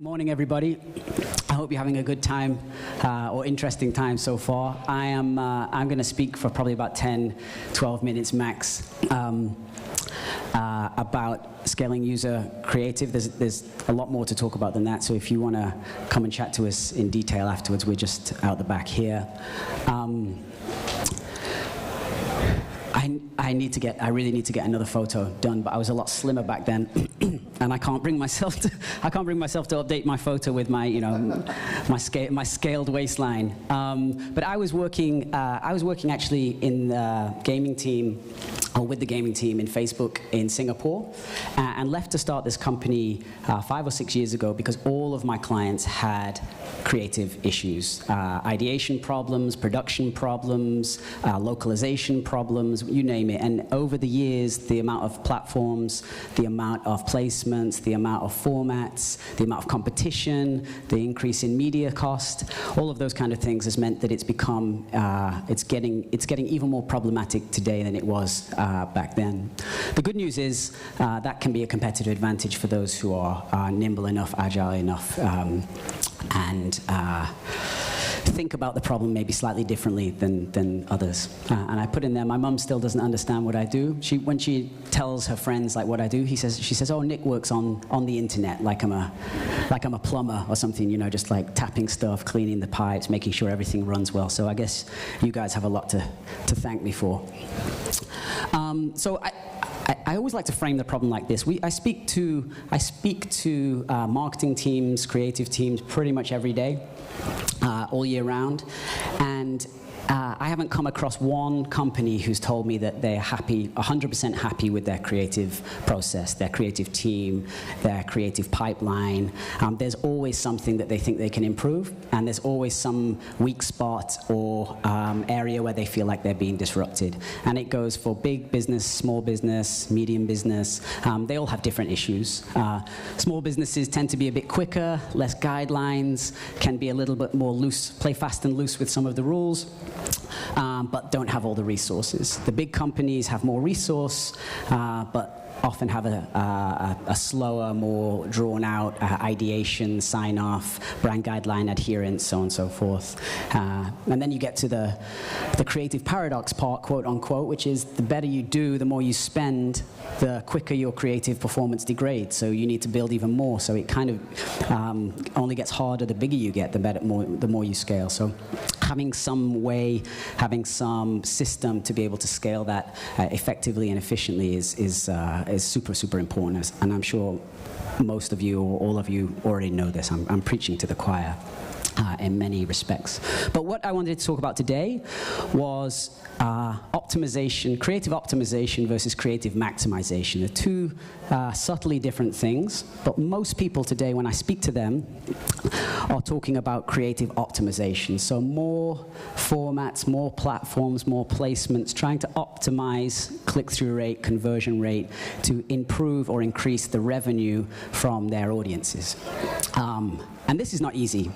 Morning, everybody. I hope you're having a good time or interesting time so far. I'm going to speak for probably about 10, 12 minutes max about scaling user creative. There's a lot more to talk about than that, so if you want to come and chat to us in detail afterwards, we're just out the back here. I really need to get another photo done, but I was a lot slimmer back then, and I can't bring myself to update my photo with my, my scaled waistline. But I was working actually in the gaming team, or with the gaming team in Facebook in Singapore, and left to start this company 5 or 6 years ago because all of my clients had creative issues, ideation problems, production problems, localization problems, you name it. And over the years, the amount of platforms, the amount of placements, the amount of formats, the amount of competition, the increase in media cost, all of those kind of things has meant that it's become, it's getting even more problematic today than it was back then. The good news is that can be a competitive advantage for those who are nimble enough, agile enough, and think about the problem maybe slightly differently than others. And I put in there, my mum still doesn't understand what I do. When she tells her friends like what I do, she says, "Oh, Nick works on the internet like I'm a plumber or something, just like tapping stuff, cleaning the pipes, making sure everything runs well." So I guess you guys have a lot to thank me for. So I always like to frame the problem like this. I speak to marketing teams, creative teams pretty much every day, all year round, and I haven't come across one company who's told me that they're happy, 100% happy with their creative process, their creative team, their creative pipeline. There's always something that they think they can improve, and there's always some weak spot or area where they feel like they're being disrupted. And it goes for big business, small business, medium business. They all have different issues. Small businesses tend to be a bit quicker, less guidelines, can be a little bit more loose, play fast and loose with some of the rules. But don't have all the resources. The big companies have more resource, but often have a slower, more drawn-out ideation, sign-off, brand guideline adherence, so on and so forth. And then you get to the creative paradox part, quote-unquote, which is the better you do, the more you spend, the quicker your creative performance degrades. So you need to build even more. So it kind of only gets harder the bigger you get, the more you scale. So having some way, having some system to be able to scale that effectively and efficiently is super, super important. And I'm sure most of you or all of you already know this. I'm preaching to the choir in many respects. But what I wanted to talk about today was optimization, creative optimization versus creative maximization. They're two subtly different things, but most people today, when I speak to them, are talking about creative optimization. So more formats, more platforms, more placements, trying to optimize click-through rate, conversion rate to improve or increase the revenue from their audiences. And this is not easy.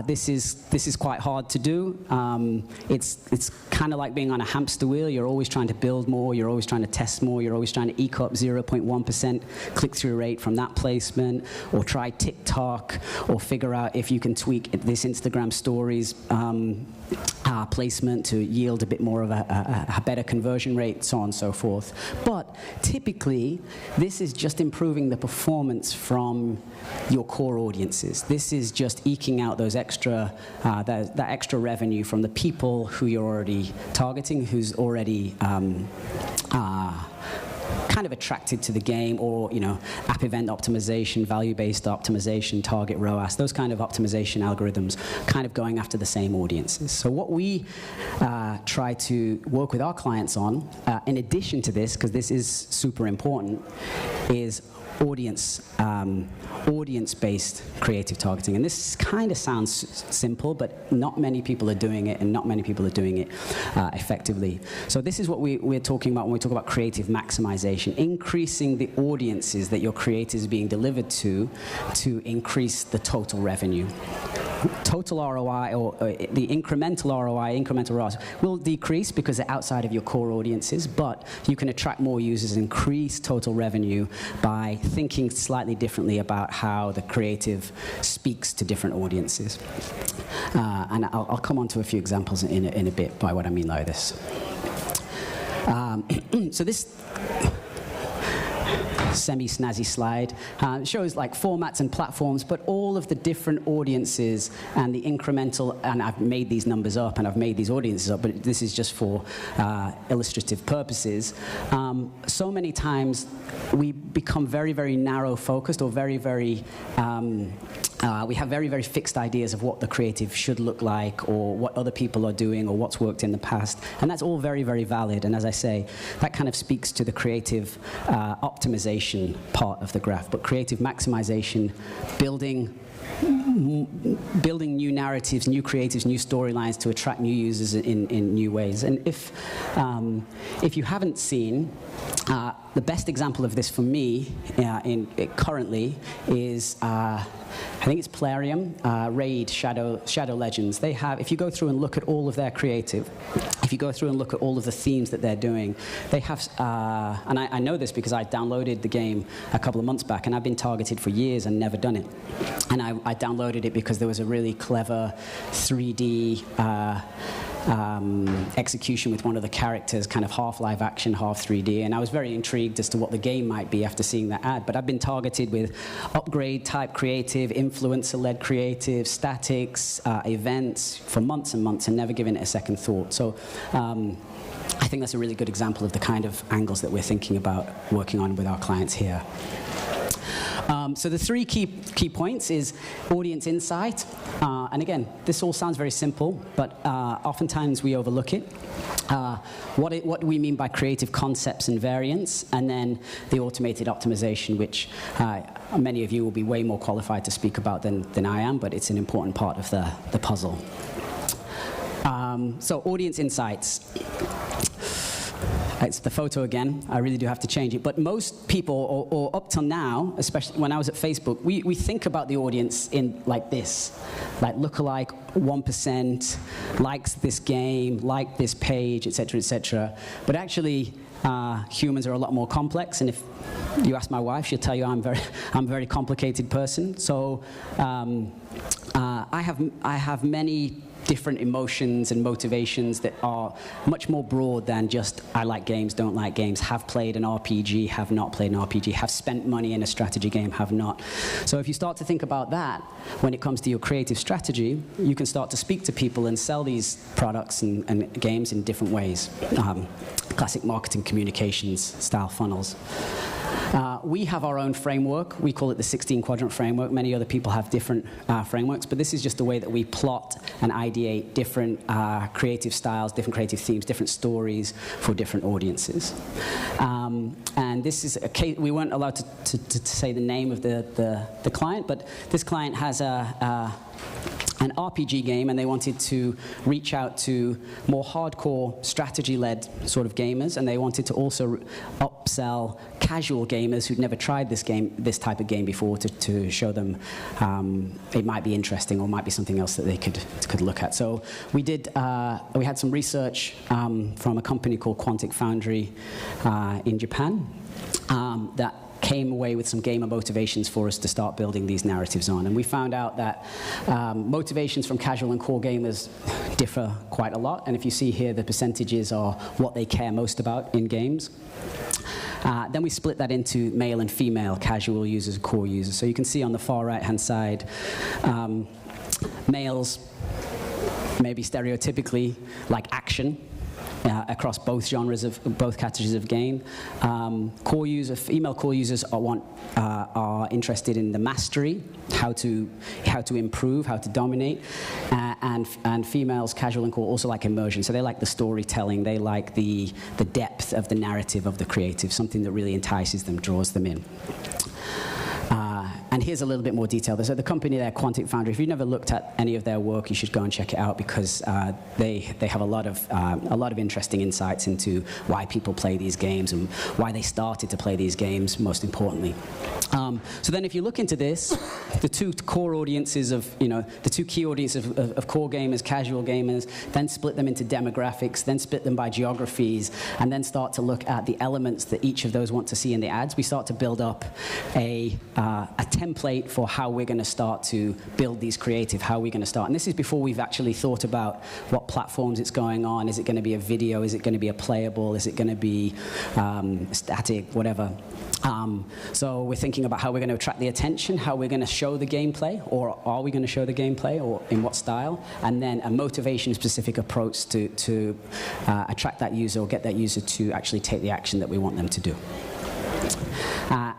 This is quite hard to do. It's kind of like being on a hamster wheel. You're always trying to build more. You're always trying to test more. You're always trying to eke up 0.1% click-through rate from that placement, or try TikTok, or figure out if you can tweak this Instagram stories placement to yield a bit more of a better conversion rate, so on and so forth. But typically, this is just improving the performance from your core audiences. This is just eking out those extra, that extra revenue from the people who you're already targeting, who's already kind of attracted to the game, or app event optimization, value-based optimization, target ROAS, those kind of optimization algorithms, kind of going after the same audiences. So what we try to work with our clients on, in addition to this, because this is super important, is audience-based creative targeting. And this kind of sounds simple, but not many people are doing it, and not many people are doing it effectively. So this is what we're talking about when we talk about creative maximization, increasing the audiences that your creative is being delivered to increase the total revenue. total ROI or the incremental ROI, incremental ROI will decrease because they're outside of your core audiences, but you can attract more users and increase total revenue by thinking slightly differently about how the creative speaks to different audiences. And I'll come on to a few examples in a bit by what I mean by this. So this semi-snazzy slide shows like formats and platforms, but all of the different audiences and the incremental, and I've made these numbers up and I've made these audiences up, but this is just for illustrative purposes. So many times we become very, very narrow focused or very, very we have very, very fixed ideas of what the creative should look like or what other people are doing or what's worked in the past. And that's all very, very valid. And as I say, that kind of speaks to the creative optimization part of the graph. But creative maximization, building new narratives, new creatives, new storylines to attract new users in new ways. And if you haven't seen, the best example of this for me currently is I think it's Plarium, Raid, Shadow Legends. They have, if you go through and look at all of their creative, if you go through and look at all of the themes that they're doing, they have, and I know this because I downloaded the game a couple of months back, and I've been targeted for years and never done it. And I downloaded it because there was a really clever 3D execution with one of the characters, kind of half live action, half 3D, and I was very intrigued as to what the game might be after seeing that ad. But I've been targeted with upgrade type creative, influencer-led creative, statics, events for months and months, and never given it a second thought. So I think that's a really good example of the kind of angles that we're thinking about working on with our clients here. So the three key points is audience insight. And again, this all sounds very simple, but oftentimes we overlook it. What do we mean by creative concepts and variants? And then the automated optimization, which many of you will be way more qualified to speak about than I am, but it's an important part of the puzzle. So audience insights. It's the photo again. I really do have to change it. But most people, or up till now, especially when I was at Facebook, we think about the audience in like this. Like lookalike 1%, likes this game, like this page, etc., etc. But actually, humans are a lot more complex. And if you ask my wife, she'll tell you I'm a very complicated person. So I have many different emotions and motivations that are much more broad than just I like games, don't like games, have played an RPG, have not played an RPG, have spent money in a strategy game, have not. So if you start to think about that when it comes to your creative strategy, you can start to speak to people and sell these products and games in different ways. Classic marketing communications style funnels. We have our own framework. We call it the 16 Quadrant Framework. Many other people have different frameworks, but this is just the way that we plot and ideate different creative styles, different creative themes, different stories for different audiences. And this is a case, we weren't allowed to say the name of the client, but this client has an RPG game, and they wanted to reach out to more hardcore strategy-led sort of gamers, and they wanted to also upsell casual gamers who'd never tried this type of game before, to show them it might be interesting or might be something else that they could look at. So we had some research from a company called Quantic Foundry in Japan that came away with some gamer motivations for us to start building these narratives on. And we found out that motivations from casual and core gamers differ quite a lot. And if you see here, the percentages are what they care most about in games. Then we split that into male and female, casual users, core users. So you can see on the far right-hand side, males maybe stereotypically like action, across both genres of both categories of game. Female core users are interested in the mastery, how to improve, how to dominate, and females, casual and core, also like immersion. So they like the storytelling, they like the depth of the narrative of the creative, something that really entices them, draws them in. And here's a little bit more detail. So the company there, Quantic Foundry, if you've never looked at any of their work, you should go and check it out, because they have a lot of interesting insights into why people play these games and why they started to play these games, most importantly. So then if you look into this, the two core audiences of, the two key audiences of core gamers, casual gamers, then split them into demographics, then split them by geographies, and then start to look at the elements that each of those want to see in the ads. We start to build up a template for how we're going to start to build these creative, how we're going to start. And this is before we've actually thought about what platforms it's going on. Is it going to be a video? Is it going to be a playable? Is it going to be static? Whatever. So we're thinking about how we're going to attract the attention, how we're going to show the gameplay, or are we going to show the gameplay, or in what style, and then a motivation-specific approach to attract that user or get that user to actually take the action that we want them to do.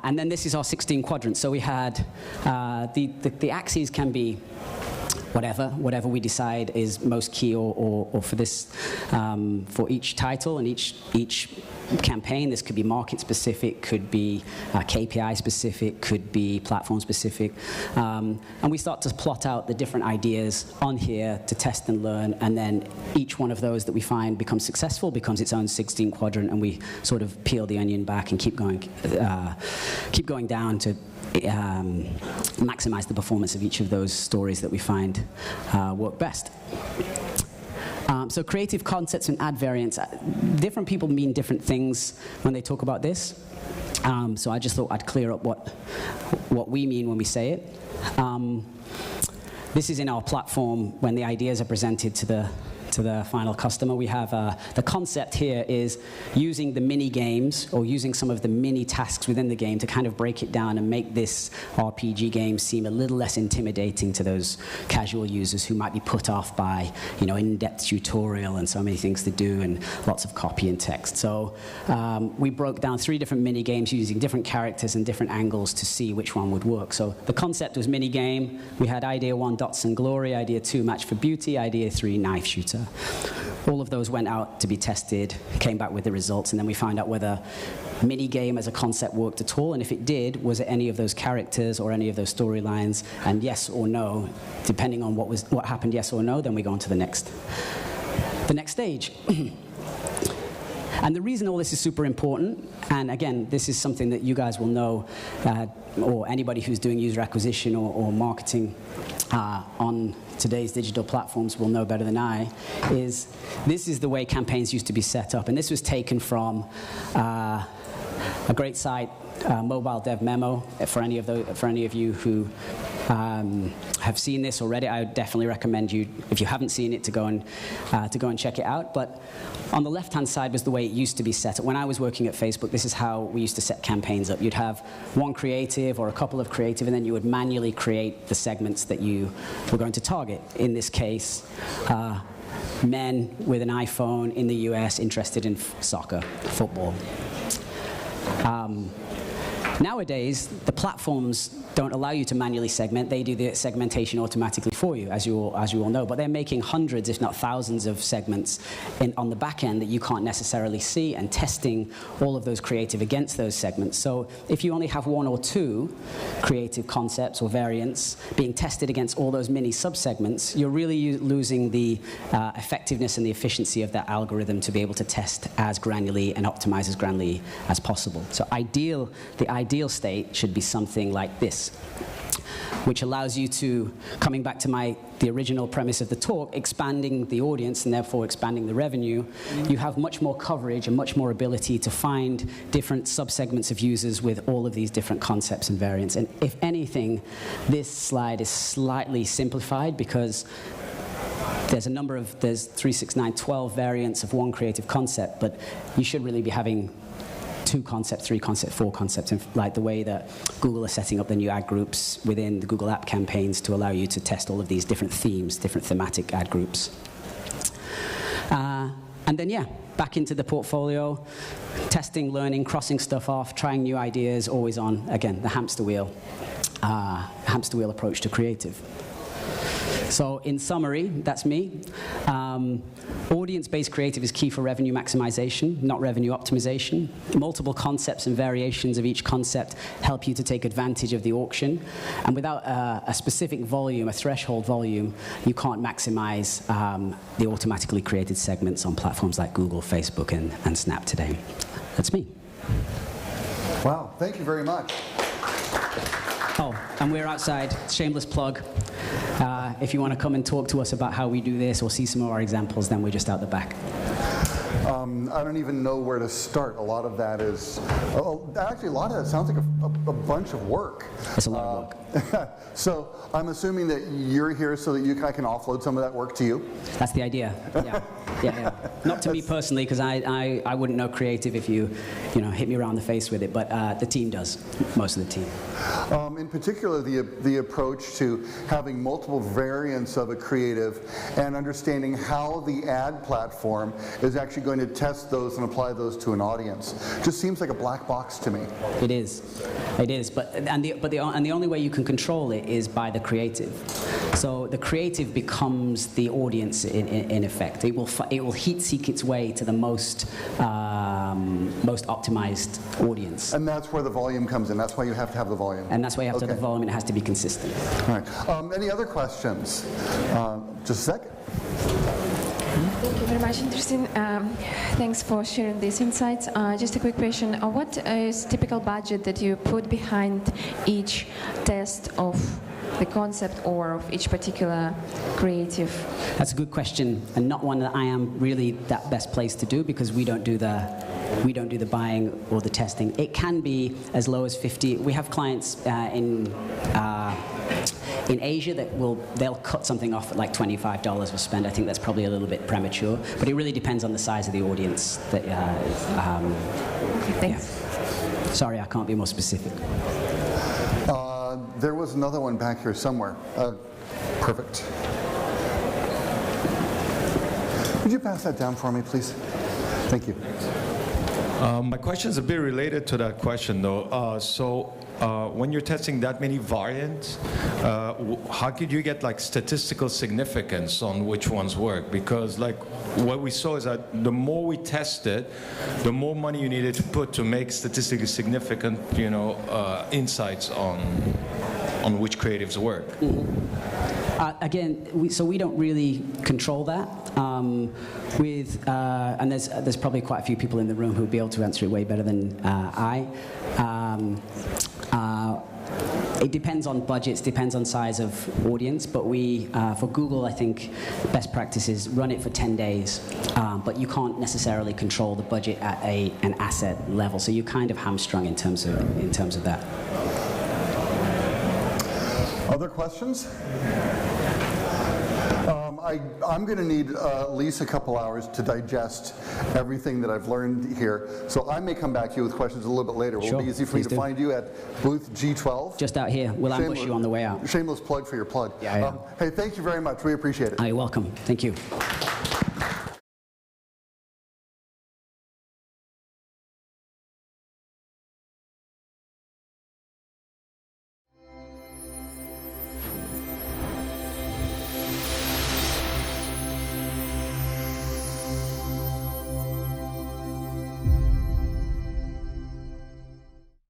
And then this is our 16 quadrants. So we had the axes can be whatever we decide is most key, or for this, for each title and each campaign. This could be market specific, could be KPI specific, could be platform specific, and we start to plot out the different ideas on here to test and learn, and then each one of those that we find becomes successful becomes its own 16 quadrant, and we sort of peel the onion back and keep going down to maximize the performance of each of those stories that we find work best. So creative concepts and ad variants, different people mean different things when they talk about this. So I just thought I'd clear up what we mean when we say it. This is in our platform when the ideas are presented to the final customer. We have the concept here is using the mini games, or using some of the mini tasks within the game to kind of break it down and make this RPG game seem a little less intimidating to those casual users who might be put off by, in-depth tutorial and so many things to do and lots of copy and text. So we broke down 3 different mini games using different characters and different angles to see which one would work. So the concept was mini game. We had idea 1, Dots and Glory, idea 2, Match for Beauty, idea 3, Knife Shooter. All of those went out to be tested, came back with the results, and then we found out whether minigame as a concept worked at all, and if it did, was it any of those characters or any of those storylines, and yes or no, depending on what happened, yes or no, then we go on to the next stage. And the reason all this is super important, and again, this is something that you guys will know, or anybody who's doing user acquisition or marketing on today's digital platforms will know better than I, is this is the way campaigns used to be set up. And this was taken from a great site, Mobile Dev Memo. For any of you who have seen this already, I would definitely recommend you, if you haven't seen it, to go and check it out. But on the left-hand side was the way it used to be set up. When I was working at Facebook, this is how we used to set campaigns up. You'd have one creative or a couple of creative, and then you would manually create the segments that you were going to target. In this case, men with an iPhone in the US interested in soccer, football. Nowadays, the platforms don't allow you to manually segment. They do the segmentation automatically for you, as you all know. But they're making hundreds, if not thousands, of segments on the back end that you can't necessarily see, and testing all of those creative against those segments. So if you only have 1 or 2 creative concepts or variants being tested against all those mini subsegments, you're really losing the effectiveness and the efficiency of that algorithm to be able to test as granularly and optimize as granularly as possible. So the ideal state should be something like this, which allows you to, coming back to the original premise of the talk, expanding the audience and therefore expanding the revenue, you have much more coverage and much more ability to find different subsegments of users with all of these different concepts and variants. And if anything, this slide is slightly simplified because there's 3, 6, 9, 12 variants of one creative concept, but you should really be having 2 concepts, 3 concepts, 4 concepts, and like the way that Google are setting up the new ad groups within the Google App campaigns to allow you to test all of these different themes, different thematic ad groups. And then, back into the portfolio, testing, learning, crossing stuff off, trying new ideas, always on, again, the hamster wheel approach to creative. So in summary, that's me. Audience-based creative is key for revenue maximization, not revenue optimization. Multiple concepts and variations of each concept help you to take advantage of the auction. And without a specific volume, a threshold volume, you can't maximize the automatically created segments on platforms like Google, Facebook, and Snap today. That's me. Wow, thank you very much. Oh, and we're outside, shameless plug. If you want to come and talk to us about how we do this or see some of our examples, then we're just out the back. I don't even know where to start. A lot of that is, actually a lot of that sounds like a bunch of work. It's a lot of work. So I'm assuming that you're here so that I can offload some of that work to you? That's the idea, yeah. Yeah. Not to me personally, because I wouldn't know creative if you hit me around the face with it, but the team does, most of the team. In particular, the approach to having multiple variants of a creative and understanding how the ad platform is actually going to test those and apply those to an audience just seems like a black box to me. It is, but the only way you can control it is by the creative. So the creative becomes the audience in effect. It will heat seek its way to the most optimized audience. And that's where the volume comes in. That's why you have to have the volume. And that's why you have to have the volume, and it has to be consistent. All right. Any other questions? Just a second. Thank you very much. Interesting. Thanks for sharing these insights. Just a quick question. What is typical budget that you put behind each test of the concept or of each particular creative? That's a good question, and not one that I am really that best placed to do, because we don't do the buying or the testing. It can be as low as 50. We have clients in Asia they'll cut something off at like $25 for spend. I think that's probably a little bit premature, but it really depends on the size of the audience. Okay, thanks. Yeah. Sorry, I can't be more specific. There was another one back here somewhere. Perfect. Would you pass that down for me, please? Thank you. My question is a bit related to that question, though. When you're testing that many variants, how could you get like statistical significance on which ones work? Because like what we saw is that the more we tested, the more money you needed to put to make statistically significant, insights on which creatives work. Mm-hmm. Again, we don't really control that. And there's probably quite a few people in the room who will be able to answer it way better than I. It depends on budgets, depends on size of audience, but for Google, I think best practice is run it for 10 days, but you can't necessarily control the budget at an asset level, so you're kind of hamstrung in terms of that. Other questions? I'm going to need at least a couple hours to digest everything that I've learned here. So I may come back to you with questions a little bit later. Will it be easy for me to find you at booth G12? Just out here. We'll ambush you on the way out. Shameless plug for your plug. Yeah. Hey, thank you very much. We appreciate it. You're welcome. Thank you.